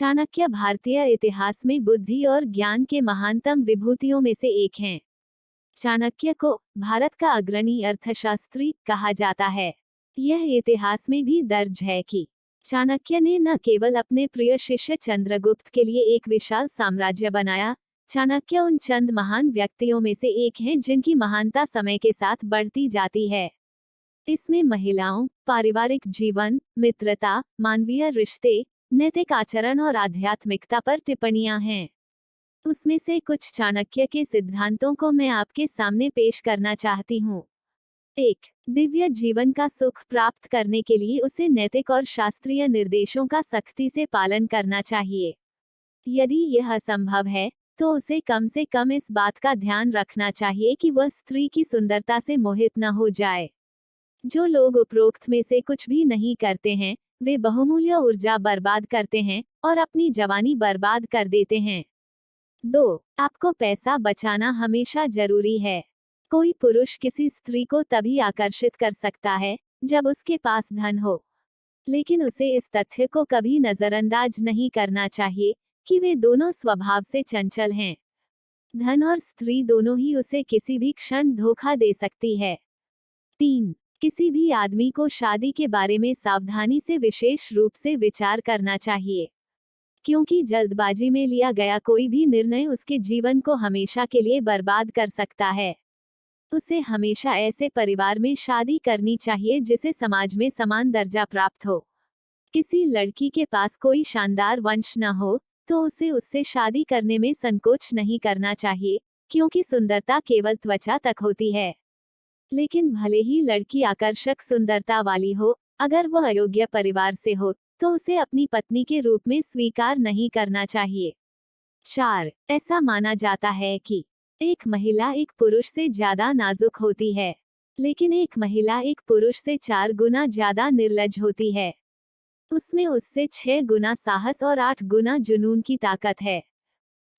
चाणक्य भारतीय इतिहास में बुद्धि और ज्ञान के महानतम विभूतियों में से एक हैं। चाणक्य को भारत का अग्रणी अर्थशास्त्री कहा जाता है। यह इतिहास में भी दर्ज है कि चाणक्य ने न केवल अपने प्रिय शिष्य चंद्रगुप्त के लिए एक विशाल साम्राज्य बनाया, चाणक्य उन चंद महान व्यक्तियों में से एक हैं जिनकी महानता समय के साथ बढ़ती जाती है। इसमें महिलाओं, पारिवारिक जीवन, मित्रता, मानवीय रिश्ते, नैतिक आचरण और आध्यात्मिकता पर टिप्पणियां हैं। उसमें से कुछ चाणक्य के सिद्धांतों को मैं आपके सामने पेश करना चाहती हूँ। 1. दिव्य जीवन का सुख प्राप्त करने के लिए उसे नैतिक और शास्त्रीय निर्देशों का सख्ती से पालन करना चाहिए। यदि यह असंभव है, तो उसे कम से कम इस बात का ध्यान रखना चाहिए कि वह स्त्री की सुंदरता से मोहित न हो जाए। जो लोग उपरोक्त में से कुछ भी नहीं करते हैं, वे बहुमूल्य ऊर्जा बर्बाद करते हैं और अपनी जवानी बर्बाद कर देते हैं। 2. आपको पैसा बचाना हमेशा जरूरी है। कोई पुरुष किसी स्त्री को तभी आकर्षित कर सकता है जब उसके पास धन हो, लेकिन उसे इस तथ्य को कभी नजरअंदाज नहीं करना चाहिए कि वे दोनों स्वभाव से चंचल हैं। धन और स्त्री दोनों ही उसे किसी भी क्षण धोखा दे सकती है। 3. किसी भी आदमी को शादी के बारे में सावधानी से विशेष रूप से विचार करना चाहिए, क्योंकि जल्दबाजी में लिया गया कोई भी निर्णय उसके जीवन को हमेशा के लिए बर्बाद कर सकता है। उसे हमेशा ऐसे परिवार में शादी करनी चाहिए जिसे समाज में समान दर्जा प्राप्त हो। किसी लड़की के पास कोई शानदार वंश न हो तो उसे उससे शादी करने में संकोच नहीं करना चाहिए, क्योंकि सुंदरता केवल त्वचा तक होती है। लेकिन भले ही लड़की आकर्षक सुंदरता वाली हो, अगर वह अयोग्य परिवार से हो तो उसे अपनी पत्नी के रूप में स्वीकार नहीं करना चाहिए। 4. ऐसा माना जाता है कि एक महिला एक पुरुष से ज्यादा नाजुक होती है, लेकिन एक महिला एक पुरुष से 4 गुना ज्यादा निर्लज होती है। उसमें उससे 6 गुना साहस और 8 गुना जुनून की ताकत है।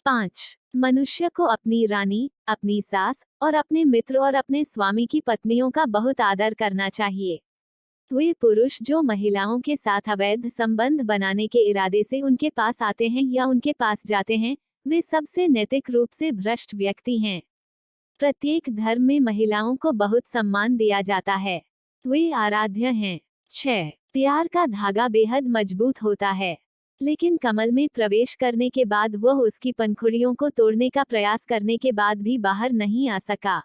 5. मनुष्य को अपनी रानी, अपनी सास और अपने मित्र और अपने स्वामी की पत्नियों का बहुत आदर करना चाहिए। वे पुरुष जो महिलाओं के साथ अवैध संबंध बनाने के इरादे से उनके पास आते हैं या उनके पास जाते हैं, वे सबसे नैतिक रूप से भ्रष्ट व्यक्ति हैं। प्रत्येक धर्म में महिलाओं को बहुत सम्मान दिया जाता है। वे आराध्य हैं। 6. प्यार का धागा बेहद मजबूत होता है, लेकिन कमल में प्रवेश करने के बाद वह उसकी पंखुड़ियों को तोड़ने का प्रयास करने के बाद भी बाहर नहीं आ सका।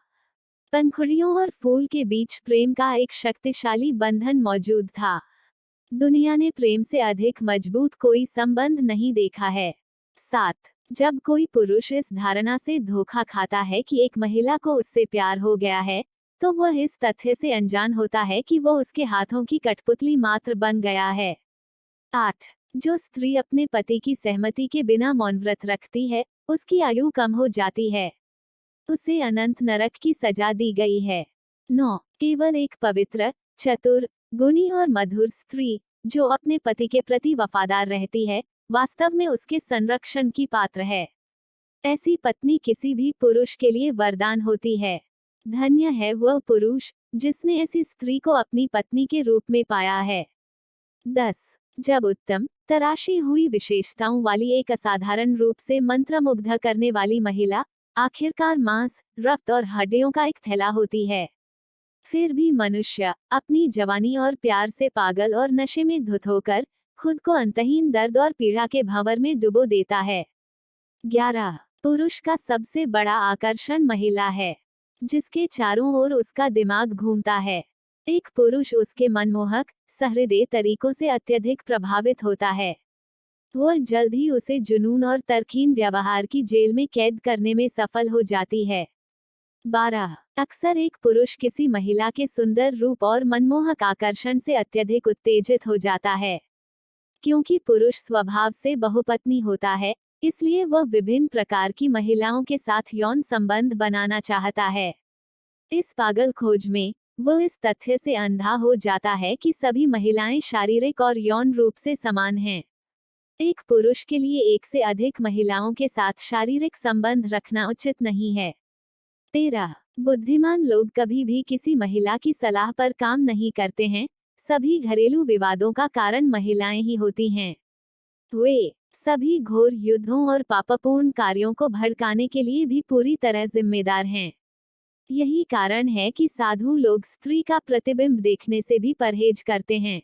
पंखुड़ियों और फूल के बीच प्रेम का एक शक्तिशाली बंधन मौजूद था। दुनिया ने प्रेम से अधिक मजबूत कोई संबंध नहीं देखा है। 7. जब कोई पुरुष इस धारणा से धोखा खाता है कि एक महिला को उससे प्यार हो गया है, तो वह इस तथ्य से अनजान होता है कि वह उसके हाथों की कठपुतली मात्र बन गया है। 8. जो स्त्री अपने पति की सहमति के बिना मौन व्रत रखती है, उसकी आयु कम हो जाती है। उसे अनंत नरक की सजा दी गई है। 9. केवल एक पवित्र, चतुर, गुणी और मधुर स्त्री जो अपने पति के प्रति वफादार रहती है, वास्तव में उसके संरक्षण की पात्र है। ऐसी पत्नी किसी भी पुरुष के लिए वरदान होती है। धन्य है वह पुरुष जिसने ऐसी स्त्री को अपनी पत्नी के रूप में पाया है। 10. जब उत्तम, तराशी हुई विशेषताओं वाली एक असाधारण रूप से मंत्रमुग्ध करने वाली महिला आखिरकार मांस, रक्त और हड्डियों का एक थैला होती है, फिर भी मनुष्य अपनी जवानी और प्यार से पागल और नशे में धुत होकर खुद को अंतहीन दर्द और पीड़ा के भंवर में डुबो देता है। 11. पुरुष का सबसे बड़ा आकर्षण महिला है, जिसके चारों ओर उसका दिमाग घूमता है। एक पुरुष उसके मनमोहक, सहृदय तरीकों से अत्यधिक प्रभावित होता है। वह जल्द ही उसे जुनून और तरकीन व्यवहार की जेल में कैद करने में सफल हो जाती है। 12. अक्सर एक पुरुष किसी महिला के सुंदर रूप और मनमोहक आकर्षण से अत्यधिक उत्तेजित हो जाता है। क्योंकि पुरुष स्वभाव से बहुपत्नी होता है, इसलिए वह विभिन्न प्रकार की महिलाओं के साथ यौन संबंध बनाना चाहता है। इस पागल खोज में वह इस तथ्य से अंधा हो जाता है कि सभी महिलाएं शारीरिक और यौन रूप से समान हैं। एक पुरुष के लिए एक से अधिक महिलाओं के साथ शारीरिक संबंध रखना उचित नहीं है। 13. बुद्धिमान लोग कभी भी किसी महिला की सलाह पर काम नहीं करते हैं। सभी घरेलू विवादों का कारण महिलाएं ही होती हैं। वे सभी घोर युद्धों और पापपूर्ण कार्यों को भड़काने के लिए भी पूरी तरह जिम्मेदार हैं। यही कारण है कि साधु लोग स्त्री का प्रतिबिंब देखने से भी परहेज करते हैं।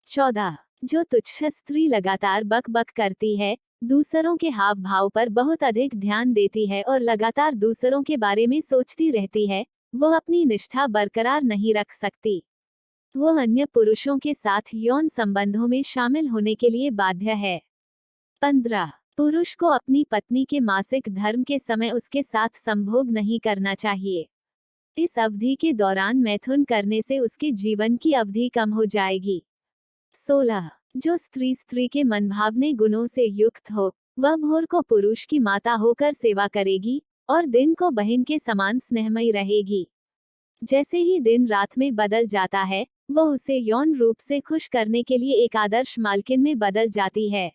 14. जो तुच्छ स्त्री लगातार बक बक करती है, दूसरों के हाव भाव पर बहुत अधिक ध्यान देती है और लगातार दूसरों के बारे में सोचती रहती है, वो अपनी निष्ठा बरकरार नहीं रख सकती। वो अन्य पुरुषों के साथ यौन संबंधों में शामिल होने के लिए बाध्य है। 15. पुरुष को अपनी पत्नी के मासिक धर्म के समय उसके साथ संभोग नहीं करना चाहिए। इस अवधि के दौरान मैथुन करने से उसके जीवन की अवधि कम हो जाएगी। 16. जो स्त्री के मनभावने गुणों से युक्त हो, वह भोर को पुरुष की माता होकर सेवा करेगी और दिन को बहन के समान स्नेहमयी रहेगी। जैसे ही दिन रात में बदल जाता है, वो उसे यौन रूप से खुश करने के लिए एक आदर्श मालकिन में बदल जाती है।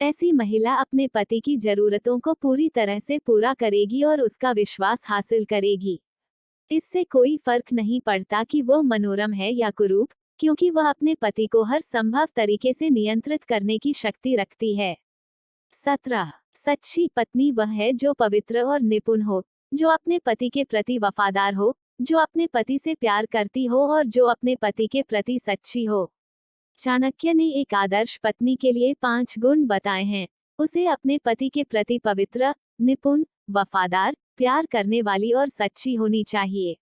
ऐसी महिला अपने पति की जरूरतों को पूरी तरह से पूरा करेगी और उसका विश्वास हासिल करेगी। इससे कोई फर्क नहीं पड़ता कि वो मनोरम है या कुरूप, क्योंकि वह अपने पति को हर संभव तरीके से नियंत्रित करने की शक्ति रखती है। 17. सच्ची पत्नी वह है जो पवित्र और निपुण हो, जो अपने पति के प्रति वफादार हो, जो अपने पति से प्यार करती हो और जो अपने पति के प्रति सच्ची हो। चाणक्य ने एक आदर्श पत्नी के लिए 5 गुण बताए हैं। उसे अपने पति के प्रति पवित्र, निपुण, वफादार, प्यार करने वाली और सच्ची होनी चाहिए।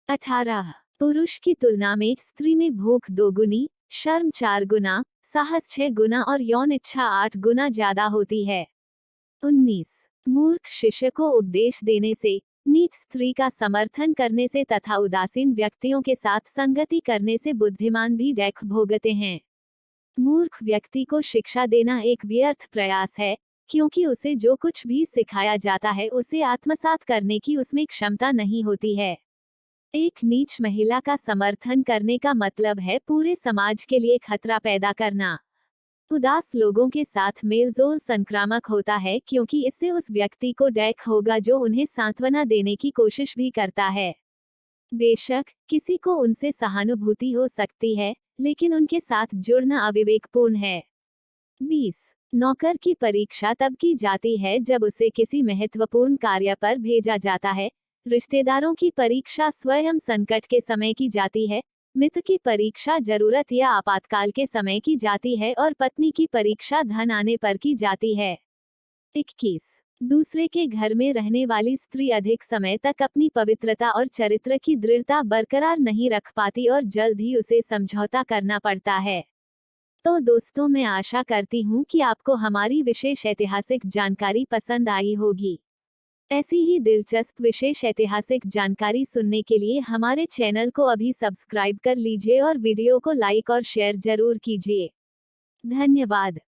18. पुरुष की तुलना में स्त्री में भूख 2 गुनी, शर्म 4 गुना, साहस 6 गुना और यौन इच्छा 8 गुना ज्यादा होती है। 19. मूर्ख शिष्य को उपदेश देने से, नीच स्त्री का समर्थन करने से तथा उदासीन व्यक्तियों के साथ संगति करने से बुद्धिमान भी दैख भोगते हैं। मूर्ख व्यक्ति को शिक्षा देना एक व्यर्थ प्रयास है, क्योंकि उसे जो कुछ भी सिखाया जाता है उसे आत्मसात करने की उसमें क्षमता नहीं होती है। एक नीच महिला का समर्थन करने का मतलब है पूरे समाज के लिए खतरा पैदा करना। उदास लोगों के साथ मेलजोल संक्रामक होता है, क्योंकि इससे उस व्यक्ति को डैक होगा जो उन्हें सांत्वना देने की कोशिश भी करता है। बेशक किसी को उनसे सहानुभूति हो सकती है, लेकिन उनके साथ जुड़ना अविवेकपूर्ण है। 20. नौकर की परीक्षा तब की जाती है जब उसे किसी महत्वपूर्ण कार्य पर भेजा जाता है। रिश्तेदारों की परीक्षा स्वयं संकट के समय की जाती है, मित्र की परीक्षा जरूरत या आपातकाल के समय की जाती है और पत्नी की परीक्षा धन आने पर की जाती है। 21. दूसरे के घर में रहने वाली स्त्री अधिक समय तक अपनी पवित्रता और चरित्र की दृढ़ता बरकरार नहीं रख पाती और जल्द ही उसे समझौता करना पड़ता है। तो दोस्तों, मैं आशा करती हूँ कि आपको हमारी विशेष ऐतिहासिक जानकारी पसंद आई होगी। ऐसी ही दिलचस्प विशेष ऐतिहासिक जानकारी सुनने के लिए हमारे चैनल को अभी सब्सक्राइब कर लीजिए और वीडियो को लाइक और शेयर जरूर कीजिए। धन्यवाद।